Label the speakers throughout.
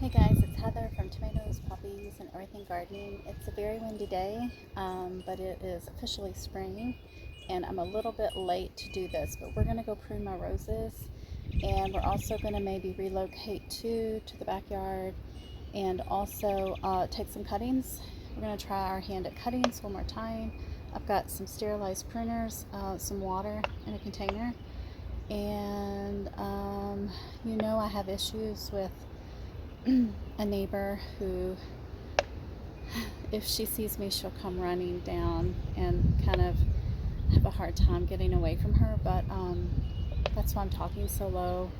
Speaker 1: Hey guys, it's Heather from Tomatoes, Poppies, and Everything Gardening. It's a very windy day, but it is officially spring, and I'm a little bit late to do this, but we're going to go prune my roses, and we're also going to maybe relocate to the backyard, and also take some cuttings. We're going to try our hand at cuttings one more time. I've got some sterilized pruners, some water in a container, and I have issues with a neighbor who, if she sees me, she'll come running down and kind of have a hard time getting away from her, but that's why I'm talking so low.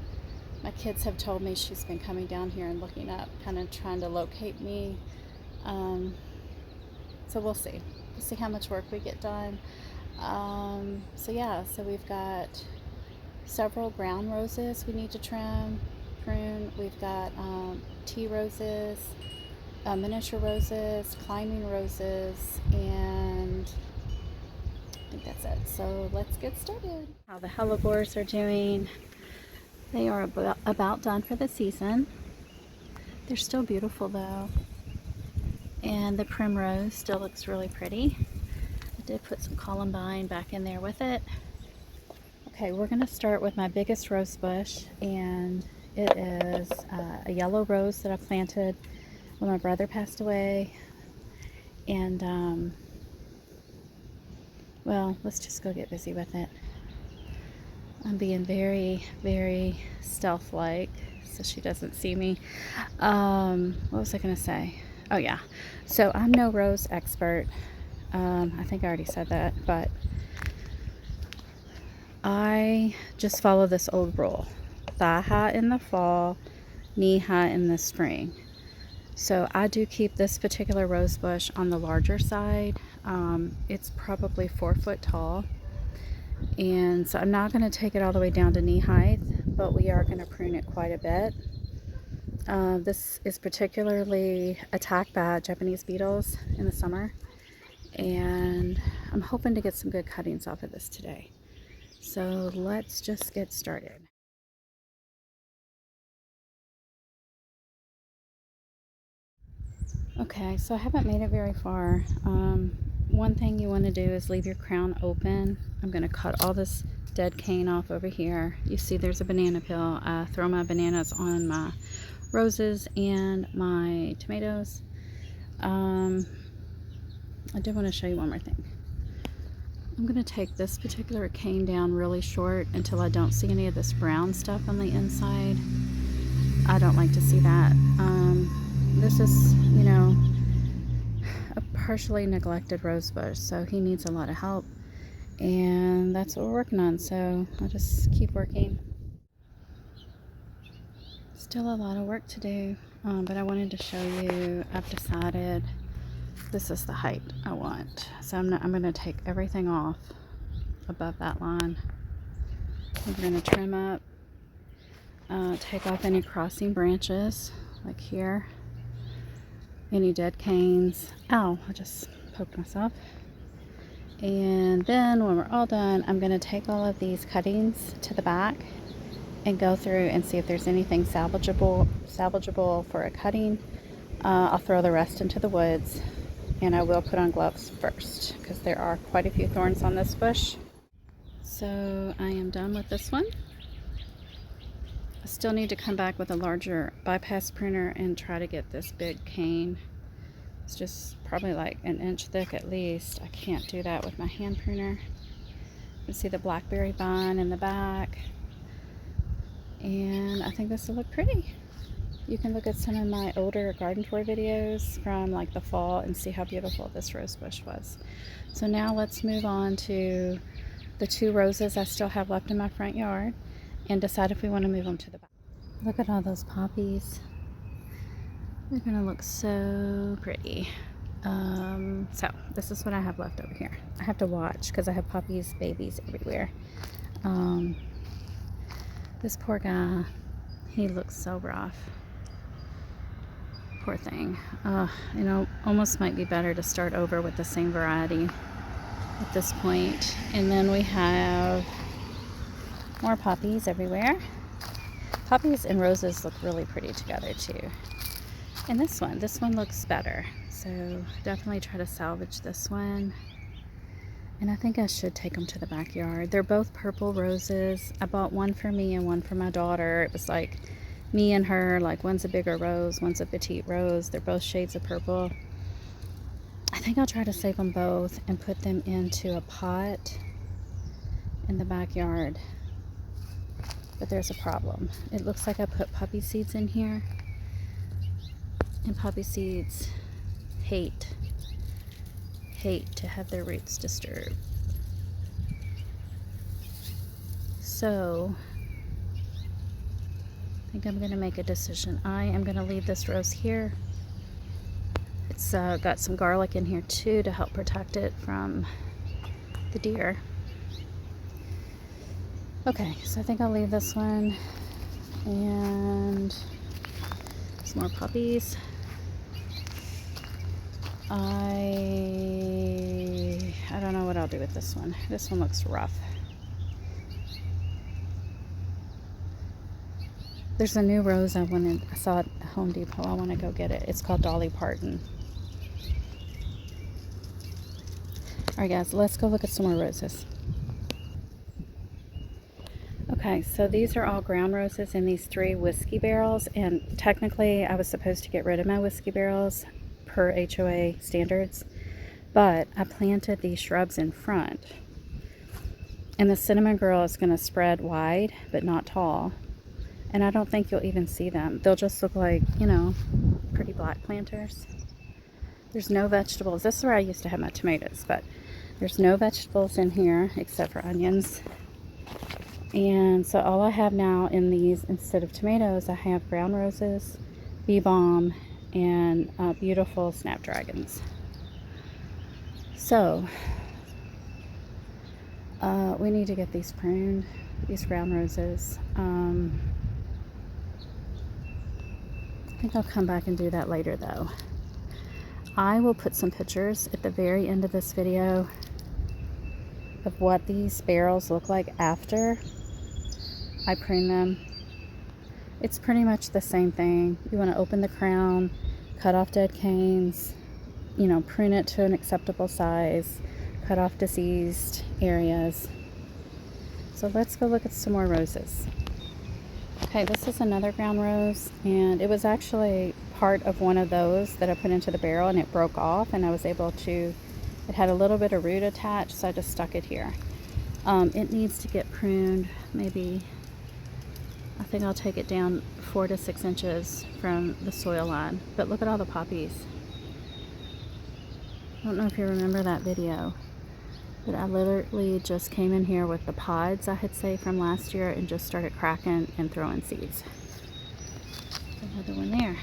Speaker 1: My kids have told me she's been coming down here and looking up, kind of trying to locate me. So we'll see. We'll see how much work we get done. So we've got several ground roses we need to prune. We've got tea roses, miniature roses, climbing roses, and I think that's it. So let's get started. How the hellebores are doing. They are about done for the season. They're still beautiful though. And the primrose still looks really pretty. I did put some columbine back in there with it. Okay, we're going to start with my biggest rose bush, and it is a yellow rose that I planted when my brother passed away. And well, let's just go get busy with it. I'm being very, very stealth-like so she doesn't see me. What was I going to say? Oh yeah, so I'm no rose expert. I think I already said that, but I just follow this old rule: thigh high in the fall, knee high in the spring. So I do keep this particular rose bush on the larger side. It's probably 4 foot tall, and so I'm not going to take it all the way down to knee height, but we are going to prune it quite a bit. This is particularly attacked by Japanese beetles in the summer, and I'm hoping to get some good cuttings off of this today. So let's just get started. Okay, so I haven't made it very far. One thing you want to do is leave your crown open. I'm going to cut all this dead cane off over here. You see there's a banana peel. I throw my bananas on my roses and my tomatoes. I did want to show you one more thing. I'm going to take this particular cane down really short until I don't see any of this brown stuff on the inside. I don't like to see that. This is, a partially neglected rose bush, so he needs a lot of help, and that's what we're working on, so I'll just keep working. Still a lot of work to do, but I wanted to show you, I've decided this is the height I want. So I'm going to take everything off above that line. We're going to trim up, take off any crossing branches, like here, any dead canes. Ow, I just poked myself. And then when we're all done, I'm going to take all of these cuttings to the back and go through and see if there's anything salvageable for a cutting. I'll throw the rest into the woods. And I will put on gloves first because there are quite a few thorns on this bush. So I am done with this one. I still need to come back with a larger bypass pruner and try to get this big cane. It's just probably like 1 inch thick at least. I can't do that with my hand pruner. You can see the blackberry vine in the back. And I think this will look pretty. You can look at some of my older garden tour videos from like the fall and see how beautiful this rose bush was. So now let's move on to the 2 roses I still have left in my front yard and decide if we want to move them to the back. Look at all those poppies. They're gonna look so pretty. So this is what I have left over here. I have to watch because I have poppies babies everywhere. This poor guy, he looks so rough. Poor thing. Almost might be better to start over with the same variety at this point. And then we have more poppies everywhere. Poppies and roses look really pretty together too. And this one looks better. So definitely try to salvage this one. And I think I should take them to the backyard. They're both purple roses. I bought one for me and one for my daughter. It was like me and her, like one's a bigger rose, one's a petite rose. They're both shades of purple. I think I'll try to save them both and put them into a pot in the backyard. But there's a problem. It looks like I put poppy seeds in here. And poppy seeds hate to have their roots disturbed. So I think I'm going to make a decision. I am going to leave this rose here. It's got some garlic in here too to help protect it from the deer. Okay, so I think I'll leave this one, and some more poppies. I don't know what I'll do with this one. This one looks rough. There's a new rose I saw at Home Depot. I want to go get it. It's called Dolly Parton. Alright guys, let's go look at some more roses. Okay, so these are all ground roses in these 3 whiskey barrels, and technically I was supposed to get rid of my whiskey barrels per HOA standards, but I planted these shrubs in front, and the cinnamon girl is going to spread wide but not tall, and I don't think you'll even see them. They'll just look like, you know, pretty black planters. There's no vegetables. This is where I used to have my tomatoes, but there's no vegetables in here except for onions. And so all I have now in these, instead of tomatoes, I have brown roses, bee balm, and beautiful snapdragons. So we need to get these pruned, these brown roses. I think I'll come back and do that later though. I will put some pictures at the very end of this video of what these barrels look like after I prune them. It's pretty much the same thing. You want to open the crown, cut off dead canes, you know, prune it to an acceptable size, cut off diseased areas. So let's go look at some more roses. Okay, this is another ground rose, and it was actually part of one of those that I put into the barrel, and it broke off, and I was able to, it had a little bit of root attached, so I just stuck it here. It needs to get pruned, maybe, I think I'll take it down 4 to 6 inches from the soil line. But look at all the poppies. I don't know if you remember that video, but I literally just came in here with the pods I had saved from last year and just started cracking and throwing seeds. Another one there.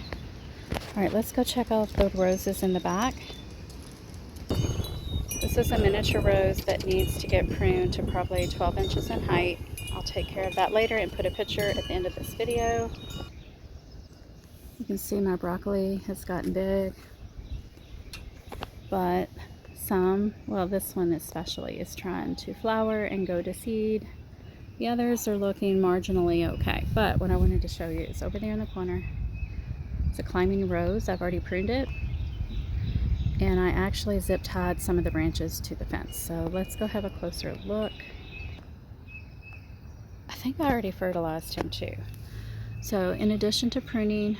Speaker 1: Alright, let's go check out the roses in the back. This is a miniature rose that needs to get pruned to probably 12 inches in height. I'll take care of that later and put a picture at the end of this video. You can see my broccoli has gotten big, but some, well, this one especially is trying to flower and go to seed. The others are looking marginally okay, but what I wanted to show you is over there in the corner. It's a climbing rose. I've already pruned it, and I actually zip tied some of the branches to the fence. So let's go have a closer look. I think I already fertilized him too. So in addition to pruning,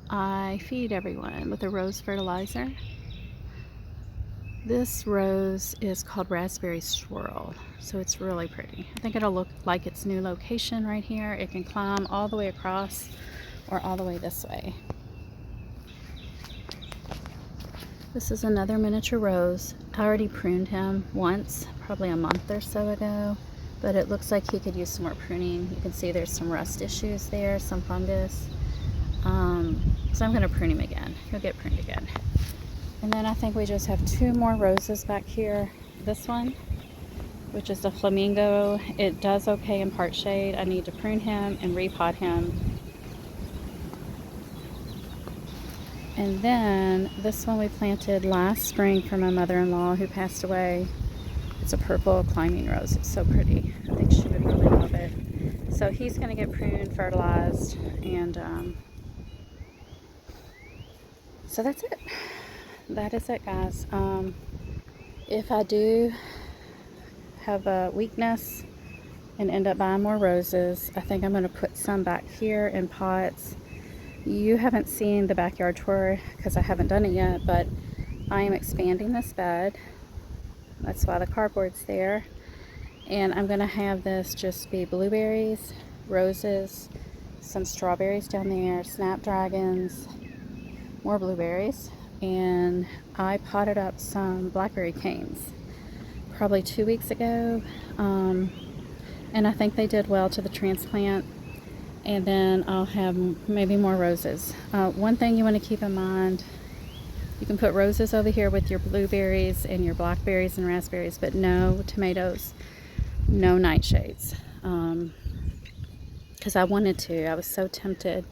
Speaker 1: I feed everyone with a rose fertilizer. This rose is called Raspberry Swirl, so it's really pretty. I think it'll look like its new location right here. It can climb all the way across or all the way this way. This is another miniature rose. I already pruned him once, probably a month or so ago, but it looks like he could use some more pruning. You can see there's some rust issues there, some fungus. So I'm going to prune him again. He'll get pruned again. And then I think we just have 2 more roses back here. This one, which is the flamingo, it does okay in part shade. I need to prune him and repot him. And then this one we planted last spring for my mother-in-law who passed away. It's a purple climbing rose. It's so pretty. I think she would really love it. So he's going to get pruned, fertilized, and so that's it. That is it, guys. If I do have a weakness and end up buying more roses, I think I'm going to put some back here in pots. You haven't seen the backyard tour because I haven't done it yet, but I am expanding this bed. That's why the cardboard's there. And I'm going to have this just be blueberries, roses, some strawberries down there, snapdragons, more blueberries, and I potted up some blackberry canes probably 2 weeks ago, and I think they did well to the transplant. And then I'll have maybe more roses. One thing you want to keep in mind, you can put roses over here with your blueberries and your blackberries and raspberries, but no tomatoes, no nightshades, because I wanted to. I was so tempted,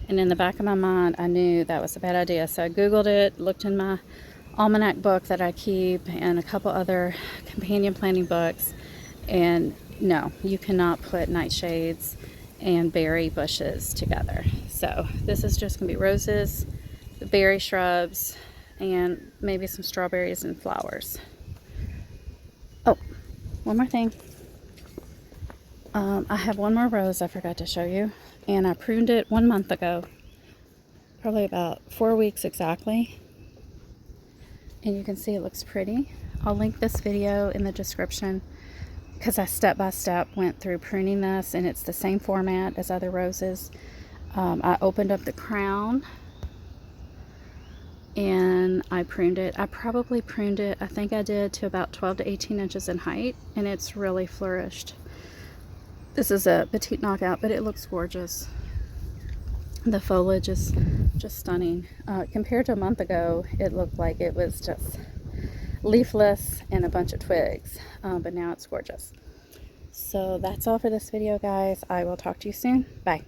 Speaker 1: and in the back of my mind I knew that was a bad idea. So I googled it, looked in my almanac book that I keep and a couple other companion planting books, and no, you cannot put nightshades and berry bushes together. So this is just gonna be roses, the berry shrubs, and maybe some strawberries and flowers. Oh, one more thing. I have one more rose I forgot to show you, and I pruned it 1 month ago, probably about 4 weeks exactly, and you can see it looks pretty. I'll link this video in the description because I step by step went through pruning this, and it's the same format as other roses. I opened up the crown and I pruned it. I probably pruned it, I think I did, to about 12 to 18 inches in height, and it's really flourished. This is a Petite knockout, but it looks gorgeous. The foliage is just stunning. Compared to a month ago, it looked like it was just leafless and a bunch of twigs, but now it's gorgeous. So that's all for this video, guys. I will talk to you soon. Bye.